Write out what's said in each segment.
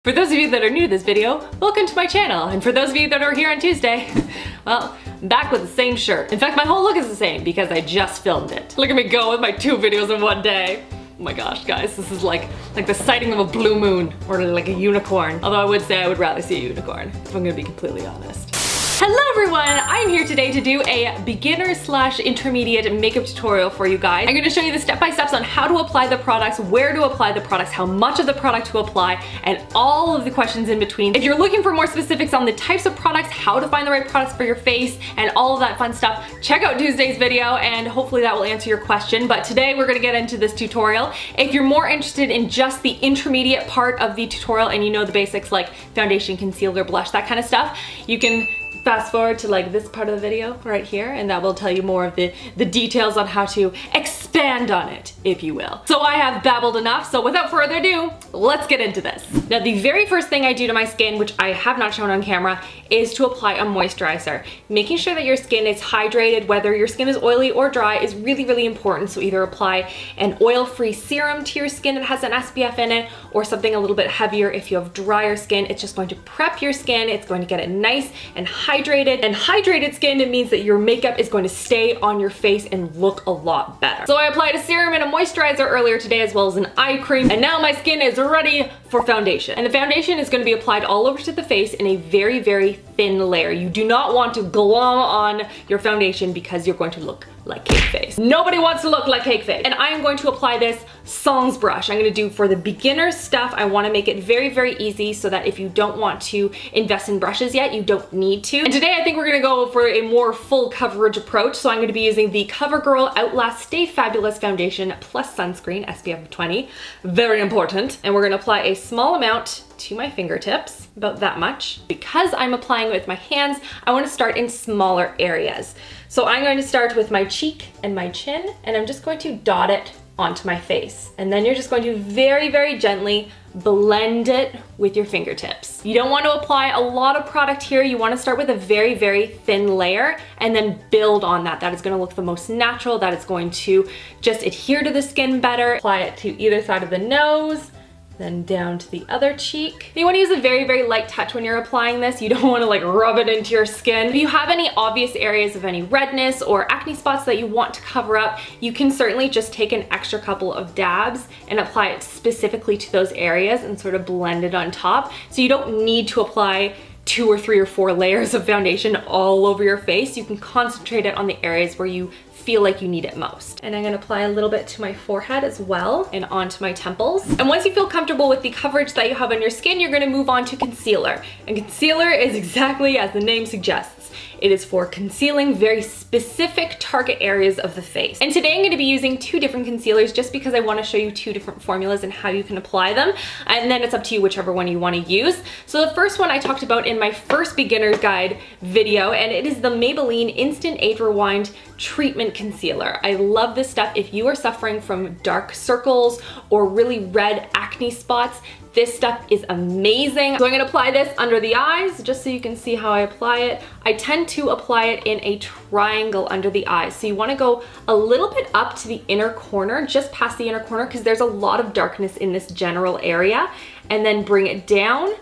For those of you that are new to this video, welcome to my channel. And for those of you that are here on Tuesday, well, I'm back with the same shirt. In fact, my whole look is the same because I just filmed it. Look at me go with my 2 videos in one day. Oh my gosh, guys, this is like the sighting of a blue moon or like a unicorn. Although I would say I would rather see a unicorn, if I'm gonna be completely honest. Hello everyone, I'm here today to do a beginner/intermediate makeup tutorial for you guys. I'm gonna show you the step-by-steps on how to apply the products, where to apply the products, how much of the product to apply, and all of the questions in between. If you're looking for more specifics on the types of products, how to find the right products for your face, and all of that fun stuff, check out Tuesday's video and hopefully that will answer your question. But today we're gonna get into this tutorial. If you're more interested in just the intermediate part of the tutorial and you know the basics like foundation, concealer, blush, that kind of stuff, you can fast forward to like this part of the video right here, and that will tell you more of the details on how to expand on it, if you will. So I have babbled enough, so without further ado, let's get into this. Now, the very first thing I do to my skin, which I have not shown on camera, is to apply a moisturizer. Making sure that your skin is hydrated, whether your skin is oily or dry, is really, really important. So either apply an oil-free serum to your skin that has an SPF in it, or something a little bit heavier if you have drier skin. It's just going to prep your skin, it's going to get it nice and hydrated. And hydrated skin, it means that your makeup is going to stay on your face and look a lot better. So I applied a serum and a moisturizer earlier today, as well as an eye cream, and now my skin is ready for foundation. And the foundation is going to be applied all over to the face in a very, very thin layer. You do not want to glom on your foundation because you're going to look like cake face. Nobody wants to look like cake face. And I am going to apply this sans brush. I'm gonna do for the beginner stuff. I wanna make it very, very easy so that if you don't want to invest in brushes yet, you don't need to. And today I think we're gonna go for a more full coverage approach. So I'm gonna be using the CoverGirl Outlast Stay Fabulous Foundation plus sunscreen, SPF of 20. Very important. And we're gonna apply a small amount to my fingertips, about that much. Because I'm applying it with my hands, I wanna start in smaller areas. So I'm going to start with my cheek and my chin, and I'm just going to dot it onto my face. And then you're just going to very, very gently blend it with your fingertips. You don't want to apply a lot of product here. You want to start with a very, very thin layer and then build on that. That is going to look the most natural. That is going to just adhere to the skin better. Apply it to either side of the nose, then down to the other cheek. You want to use a very, very light touch when you're applying this. You don't want to like rub it into your skin. If you have any obvious areas of any redness or acne spots that you want to cover up, you can certainly just take an extra couple of dabs and apply it specifically to those areas and sort of blend it on top. So you don't need to apply 2 or 3 or 4 layers of foundation all over your face. You can concentrate it on the areas where you feel like you need it most. And I'm gonna apply a little bit to my forehead as well and onto my temples. And once you feel comfortable with the coverage that you have on your skin, you're gonna move on to concealer. And concealer is exactly as the name suggests. It is for concealing very specific target areas of the face. And today I'm going to be using 2 different concealers just because I want to show you 2 different formulas and how you can apply them. And then it's up to you whichever one you want to use. So the first one I talked about in my first beginner's guide video, and it is the Maybelline Instant Age Rewind Treatment Concealer. I love this stuff if you are suffering from dark circles or really red acne spots. This stuff is amazing. So I'm gonna apply this under the eyes just so you can see how I apply it. I tend to apply it in a triangle under the eyes. So you wanna go a little bit up to the inner corner, just past the inner corner, because there's a lot of darkness in this general area, and then bring it down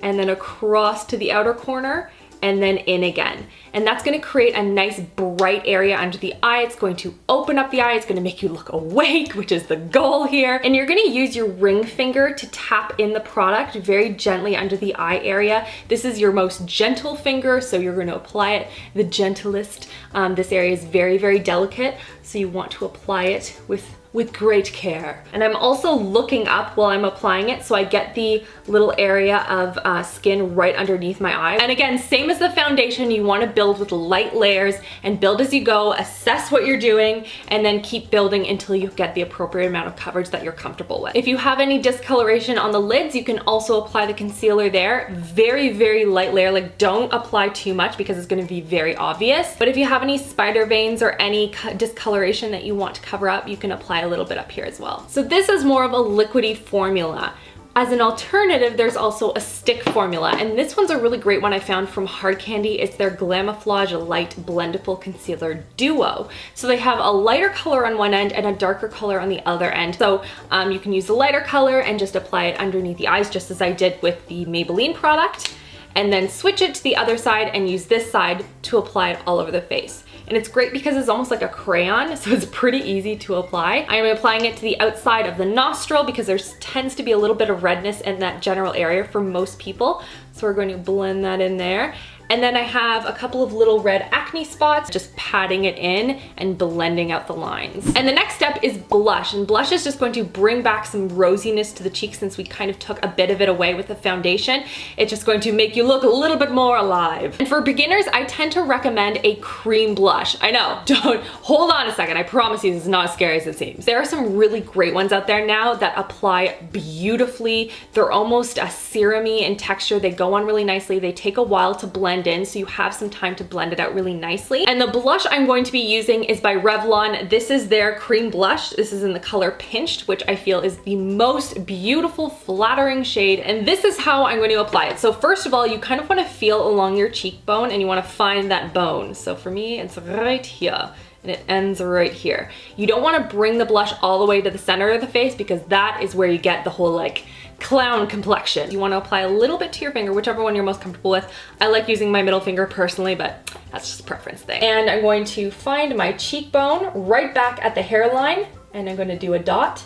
and then across to the outer corner and then in again. And that's gonna create a nice bright area under the eye. It's going to open up the eye. It's gonna make you look awake, which is the goal here. And you're gonna use your ring finger to tap in the product very gently under the eye area. This is your most gentle finger, so you're gonna apply it the gentlest. This area is very, very delicate, so you want to apply it with great care. And I'm also looking up while I'm applying it so I get the little area of skin right underneath my eye. And again, same as the foundation, you want to build with light layers and build as you go, assess what you're doing, and then keep building until you get the appropriate amount of coverage that you're comfortable with. If you have any discoloration on the lids, you can also apply the concealer there. Very, very light layer, like don't apply too much because it's going to be very obvious. But if you have any spider veins or any discoloration that you want to cover up, you can apply a little bit up here as well. So this is more of a liquidy formula. As an alternative, there's also a stick formula, and this one's a really great one I found from Hard Candy. It's their Glamouflage Light Blendable Concealer Duo. So they have a lighter color on one end and a darker color on the other end. So you can use the lighter color and just apply it underneath the eyes, just as I did with the Maybelline product, and then switch it to the other side and use this side to apply it all over the face. And it's great because it's almost like a crayon, so it's pretty easy to apply. I am applying it to the outside of the nostril because there tends to be a little bit of redness in that general area for most people. So we're going to blend that in there. And then I have a couple of little red acne spots, just patting it in and blending out the lines. And the next step is blush. And blush is just going to bring back some rosiness to the cheeks since we kind of took a bit of it away with the foundation. It's just going to make you look a little bit more alive. And for beginners, I tend to recommend a cream blush. I know, don't, hold on a second. I promise you this is not as scary as it seems. There are some really great ones out there now that apply beautifully. They're almost a serum-y in texture. They go on really nicely. They take a while to blend in, so you have some time to blend it out really nicely. And the blush I'm going to be using is by Revlon. This is their cream blush. This is in the color Pinched, which I feel is the most beautiful, flattering shade. And this is how I'm going to apply it. So first of all, you kind of want to feel along your cheekbone and you want to find that bone. So for me, it's right here. And it ends right here. You don't want to bring the blush all the way to the center of the face because that is where you get the whole like clown complexion. You want to apply a little bit to your finger, whichever one you're most comfortable with. I like using my middle finger personally, but that's just a preference thing. And I'm going to find my cheekbone right back at the hairline, and I'm going to do a dot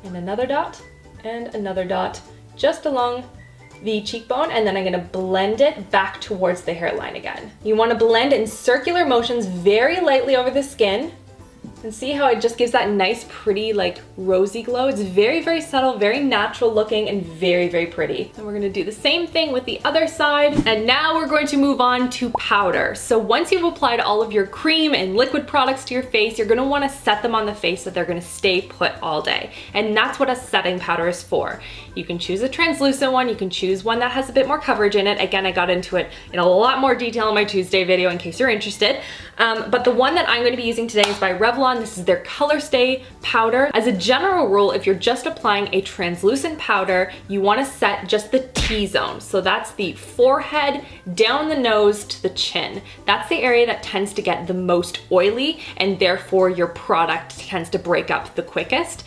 and another dot and another dot just along the cheekbone, and then I'm gonna blend it back towards the hairline again. You wanna blend in circular motions very lightly over the skin, and see how it just gives that nice, pretty, like rosy glow. It's very, very subtle, very natural looking, and very, very pretty. And we're gonna do the same thing with the other side. And now we're going to move on to powder. So once you've applied all of your cream and liquid products to your face, you're gonna wanna set them on the face so they're gonna stay put all day. And that's what a setting powder is for. You can choose a translucent one, you can choose one that has a bit more coverage in it. Again, I got into it in a lot more detail in my Tuesday video in case you're interested. But the one that I'm gonna be using today is by Revlon. This is their Color Stay powder. As a general rule, if you're just applying a translucent powder, you wanna set just the T-zone. So that's the forehead, down the nose to the chin. That's the area that tends to get the most oily, and therefore your product tends to break up the quickest.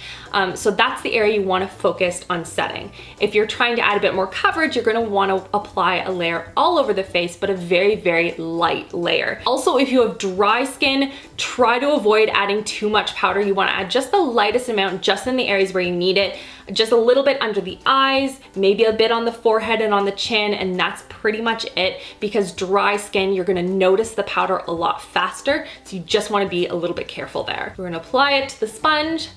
So that's the area you wanna focus on setting. If you're trying to add a bit more coverage, you're gonna wanna apply a layer all over the face, but a very, very light layer. Also, if you have dry skin, try to avoid adding too much powder. You wanna add just the lightest amount just in the areas where you need it, just a little bit under the eyes, maybe a bit on the forehead and on the chin, and that's pretty much it, because dry skin, you're gonna notice the powder a lot faster, so you just wanna be a little bit careful there. We're gonna apply it to the sponge,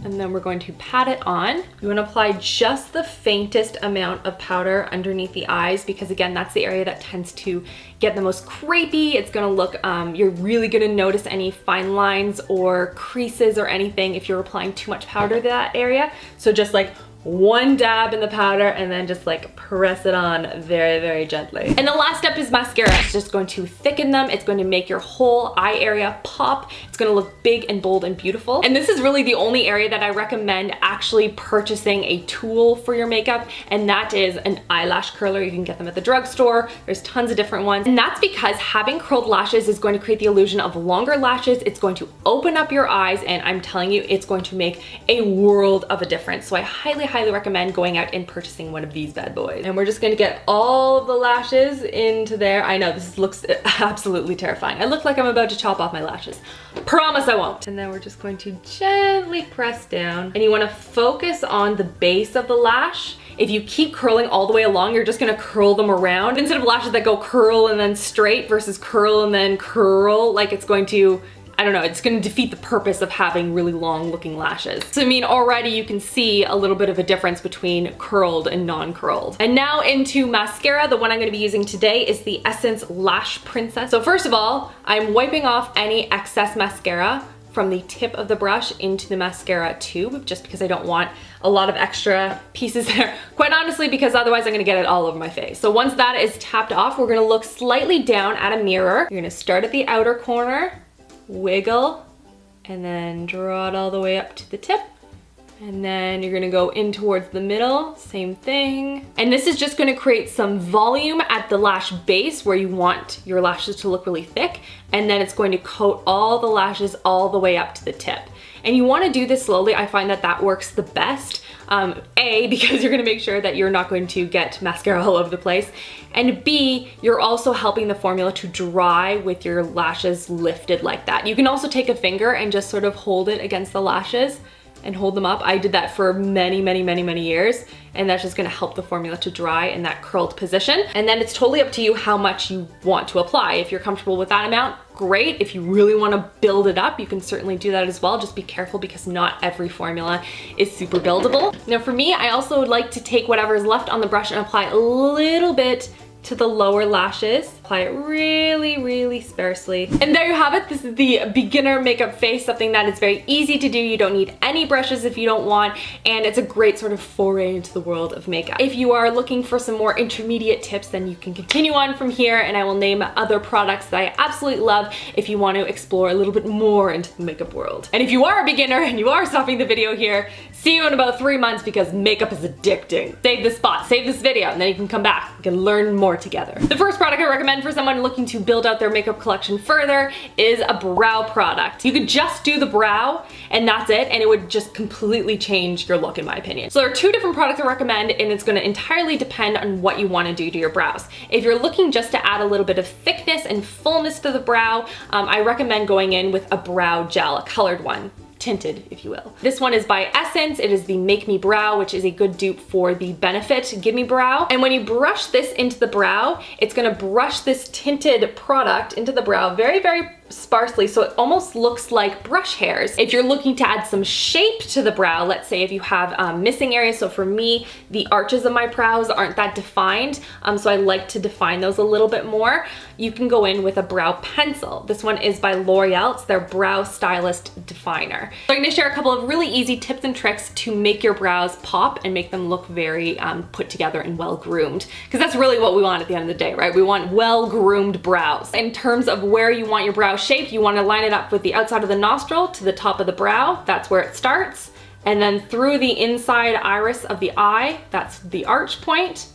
and then we're going to pat it on. You wanna apply just the faintest amount of powder underneath the eyes, because again, that's the area that tends to get the most crepey. It's gonna look, you're really gonna notice any fine lines or creases or anything if you're applying too much powder to that area. So just like one dab in the powder and then just like press it on very, very gently. And the last step is mascara. It's just going to thicken them. It's going to make your whole eye area pop. It's going to look big and bold and beautiful. And this is really the only area that I recommend actually purchasing a tool for your makeup, and that is an eyelash curler. You can get them at the drugstore. There's tons of different ones. And that's because having curled lashes is going to create the illusion of longer lashes. It's going to open up your eyes, and I'm telling you, it's going to make a world of a difference. So I highly recommend going out and purchasing one of these bad boys. And we're just gonna get all of the lashes into there. I know this looks absolutely terrifying. I look like I'm about to chop off my lashes. Promise I won't. And then we're just going to gently press down, and you wanna focus on the base of the lash. If you keep curling all the way along, you're just gonna curl them around. Instead of lashes that go curl and then straight versus curl and then curl, like it's going to, I don't know, it's gonna defeat the purpose of having really long looking lashes. So I mean, already you can see a little bit of a difference between curled and non-curled. And now into mascara. The one I'm gonna be using today is the Essence Lash Princess. So first of all, I'm wiping off any excess mascara from the tip of the brush into the mascara tube, just because I don't want a lot of extra pieces there. Quite honestly, because otherwise I'm gonna get it all over my face. So once that is tapped off, we're gonna look slightly down at a mirror. You're gonna start at the outer corner, wiggle, and then draw it all the way up to the tip, And then you're gonna go in towards the middle, same thing. And this is just gonna create some volume at the lash base where you want your lashes to look really thick. And then it's going to coat all the lashes all the way up to the tip. And you wanna do this slowly. I find that that works the best. A, because you're gonna make sure that you're not going to get mascara all over the place. And B, you're also helping the formula to dry with your lashes lifted like that. You can also take a finger and just sort of hold it against the lashes and hold them up. I did that for many years, and that's just gonna help the formula to dry in that curled position. And then it's totally up to you how much you want to apply. If you're comfortable with that amount, great. If you really wanna build it up, you can certainly do that as well. Just be careful because not every formula is super buildable. Now for me, I also would like to take whatever is left on the brush and apply a little bit to the lower lashes. Apply it really sparsely. And there you have it. This is the beginner makeup face, something that is very easy to do. You don't need any brushes if you don't want, and it's a great sort of foray into the world of makeup. If you are looking for some more intermediate tips, then you can continue on from here, and I will name other products that I absolutely love if you want to explore a little bit more into the makeup world. And if you are a beginner and you are stopping the video here, see you in about 3 months because makeup is addicting. Save this spot, save this video, and then you can come back. You can learn more together. The first product I recommend for someone looking to build out their makeup collection further is a brow product. You could just do the brow and that's it, and it would just completely change your look in my opinion. So there are 2 different products I recommend, and it's gonna entirely depend on what you wanna do to your brows. If you're looking just to add a little bit of thickness and fullness to the brow, I recommend going in with a brow gel, a colored one. Tinted, if you will. This one is by Essence. It is the Make Me Brow, which is a good dupe for the Benefit Give Me Brow. And when you brush this into the brow, it's gonna brush this tinted product into the brow very sparsely, so it almost looks like brush hairs. If you're looking to add some shape to the brow, let's say if you have missing areas, so for me, the arches of my brows aren't that defined, so I like to define those a little bit more, you can go in with a brow pencil. This one is by L'Oreal. It's their Brow Stylist Definer. So I'm gonna share a couple of really easy tips and tricks to make your brows pop and make them look very put together and well groomed, because that's really what we want at the end of the day, right? We want well groomed brows. In terms of where you want your brow shape, you want to line it up with the outside of the nostril to the top of the brow. That's where it starts. And then through the inside iris of the eye, that's the arch point.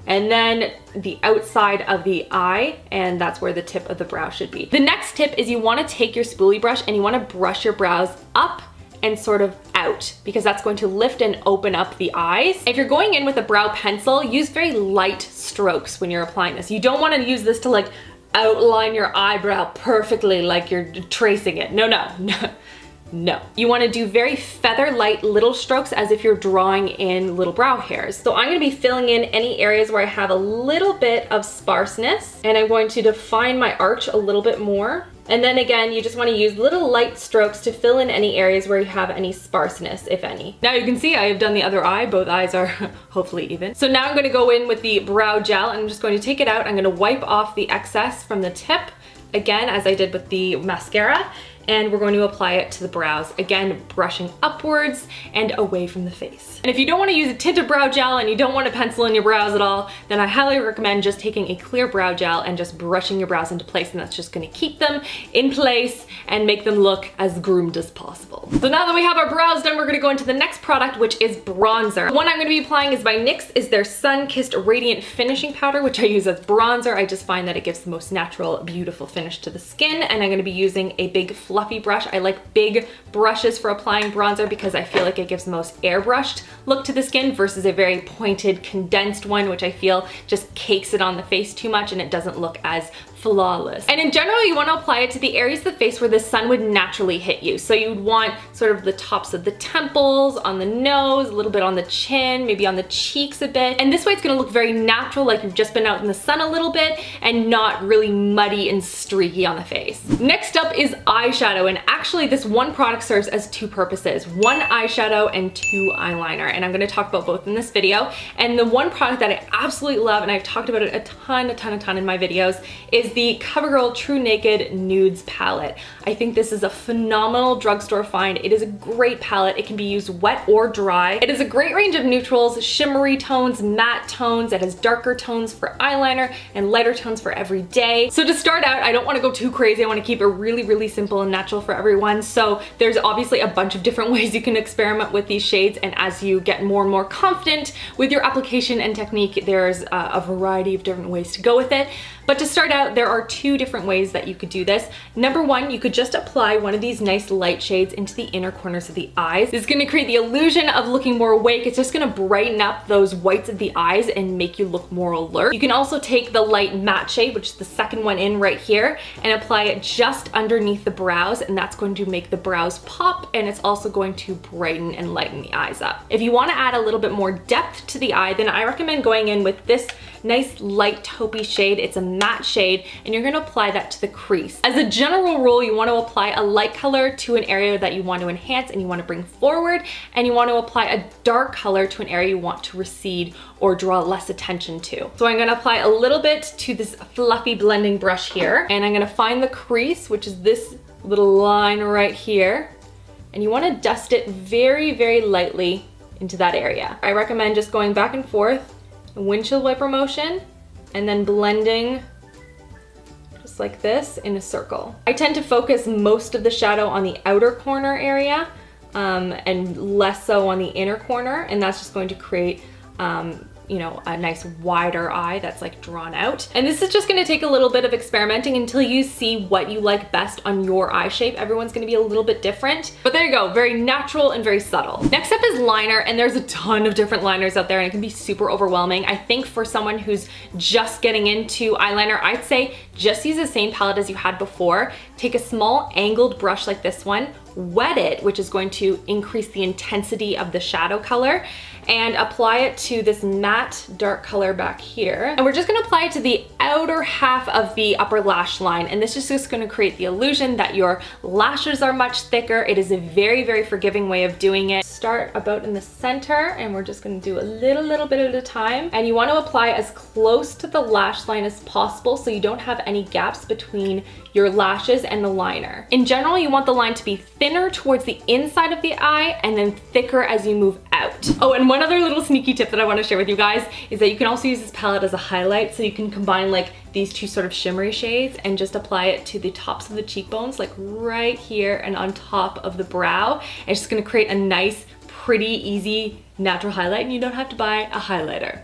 And then the outside of the eye, and that's where the tip of the brow should be. The next tip is you want to take your spoolie brush and you want to brush your brows up and sort of out, because that's going to lift and open up the eyes. If you're going in with a brow pencil, use very light strokes when you're applying this. You don't want to use this to like outline your eyebrow perfectly like you're tracing it. No. You want to do very feather light little strokes as if you're drawing in little brow hairs. So I'm going to be filling in any areas where I have a little bit of sparseness, and I'm going to define my arch a little bit more. And then again, you just want to use little light strokes to fill in any areas where you have any sparseness, if any. Now you can see I have done the other eye. Both eyes are hopefully even. So now I'm going to go in with the brow gel, and I'm just going to take it out. I'm going to wipe off the excess from the tip, again, as I did with the mascara. And we're going to apply it to the brows. Again, brushing upwards and away from the face. And if you don't want to use a tinted brow gel and you don't want to pencil in your brows at all, then I highly recommend just taking a clear brow gel and just brushing your brows into place, and that's just going to keep them in place and make them look as groomed as possible. So now that we have our brows done, we're going to go into the next product, which is bronzer. The one I'm going to be applying is by NYX, is their Sun Kissed Radiant Finishing Powder, which I use as bronzer. I just find that it gives the most natural, beautiful finish to the skin, and I'm going to be using a big fluffy brush. I like big brushes for applying bronzer because I feel like it gives the most airbrushed look to the skin versus a very pointed, condensed one, which I feel just cakes it on the face too much and it doesn't look as flawless. And in general, you want to apply it to the areas of the face where the sun would naturally hit you. So you'd want sort of the tops of the temples, on the nose, a little bit on the chin, maybe on the cheeks a bit. And this way it's going to look very natural, like you've just been out in the sun a little bit and not really muddy and streaky on the face. Next up is eyeshadow, and actually this one product serves as 2 purposes, 1 eyeshadow and 2 eyeliner. And I'm going to talk about both in this video. And the one product that I absolutely love, and I've talked about it a ton in my videos, is is the CoverGirl True Naked Nudes palette. I think this is a phenomenal drugstore find. It is a great palette. It can be used wet or dry. It is a great range of neutrals, shimmery tones, matte tones. It has darker tones for eyeliner and lighter tones for every day. So to start out, I don't want to go too crazy. I want to keep it really, really simple and natural for everyone. So there's obviously a bunch of different ways you can experiment with these shades, and as you get more and more confident with your application and technique, there's a variety of different ways to go with it. But to start out, there are two different ways that you could do this. Number one, you could just apply one of these nice light shades into the inner corners of the eyes. This is going to create the illusion of looking more awake. It's just going to brighten up those whites of the eyes and make you look more alert. You can also take the light matte shade, which is the second one in right here, and apply it just underneath the brows, and that's going to make the brows pop, and it's also going to brighten and lighten the eyes up. If you want to add a little bit more depth to the eye, then I recommend going in with this nice light taupey shade. It's a matte shade, and you're going to apply that to the crease. As a general rule, you want to apply a light color to an area that you want to enhance and you want to bring forward, and you want to apply a dark color to an area you want to recede or draw less attention to. So I'm going to apply a little bit to this fluffy blending brush here, and I'm going to find the crease, which is this little line right here, and you want to dust it very, very lightly into that area. I recommend just going back and forth, windshield wiper motion, and then blending just like this in a circle. I tend to focus most of the shadow on the outer corner area and less so on the inner corner, and that's just going to create you know, a nice wider eye that's like drawn out. And this is just gonna take a little bit of experimenting until you see what you like best on your eye shape. Everyone's gonna be a little bit different, but there you go, very natural and very subtle. Next up is liner, and there's a ton of different liners out there and it can be super overwhelming. I think for someone who's just getting into eyeliner, I'd say just use the same palette as you had before. Take a small angled brush like this one, wet it, which is going to increase the intensity of the shadow color, and apply it to this matte dark color back here. And we're just gonna apply it to the outer half of the upper lash line. And this is just gonna create the illusion that your lashes are much thicker. It is a very, very forgiving way of doing it. Start about in the center, and we're just gonna do a little bit at a time. And you wanna apply as close to the lash line as possible so you don't have any gaps between your lashes and the liner. In general, you want the line to be thinner towards the inside of the eye and then thicker as you move out. Oh, and one other little sneaky tip that I want to share with you guys is that you can also use this palette as a highlight, so you can combine like these two sort of shimmery shades and just apply it to the tops of the cheekbones, like right here and on top of the brow. And it's just gonna create a nice, pretty, easy, natural highlight, and you don't have to buy a highlighter.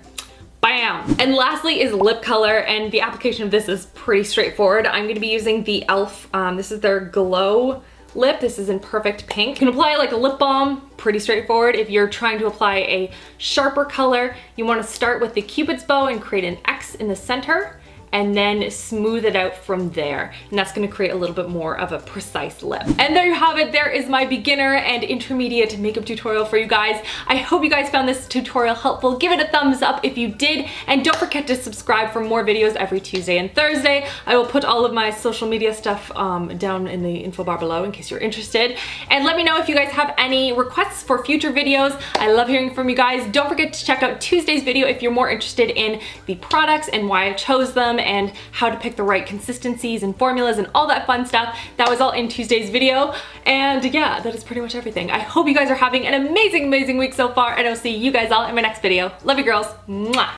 Bam! And lastly is lip color, and the application of this is pretty straightforward. I'm going to be using the e.l.f. This is their Glow lip. This is in Perfect Pink. You can apply it like a lip balm, pretty straightforward. If you're trying to apply a sharper color, you want to start with the Cupid's bow and create an X in the center, and then smooth it out from there. And that's gonna create a little bit more of a precise lip. And there you have it. There is my beginner and intermediate makeup tutorial for you guys. I hope you guys found this tutorial helpful. Give it a thumbs up if you did, and don't forget to subscribe for more videos every Tuesday and Thursday. I will put all of my social media stuff down in the info bar below in case you're interested. And let me know if you guys have any requests for future videos. I love hearing from you guys. Don't forget to check out Tuesday's video if you're more interested in the products and why I chose them and how to pick the right consistencies and formulas and all that fun stuff. That was all in Tuesday's video. And yeah, that is pretty much everything. I hope you guys are having an amazing, amazing week so far, and I'll see you guys all in my next video. Love you girls. Mwah.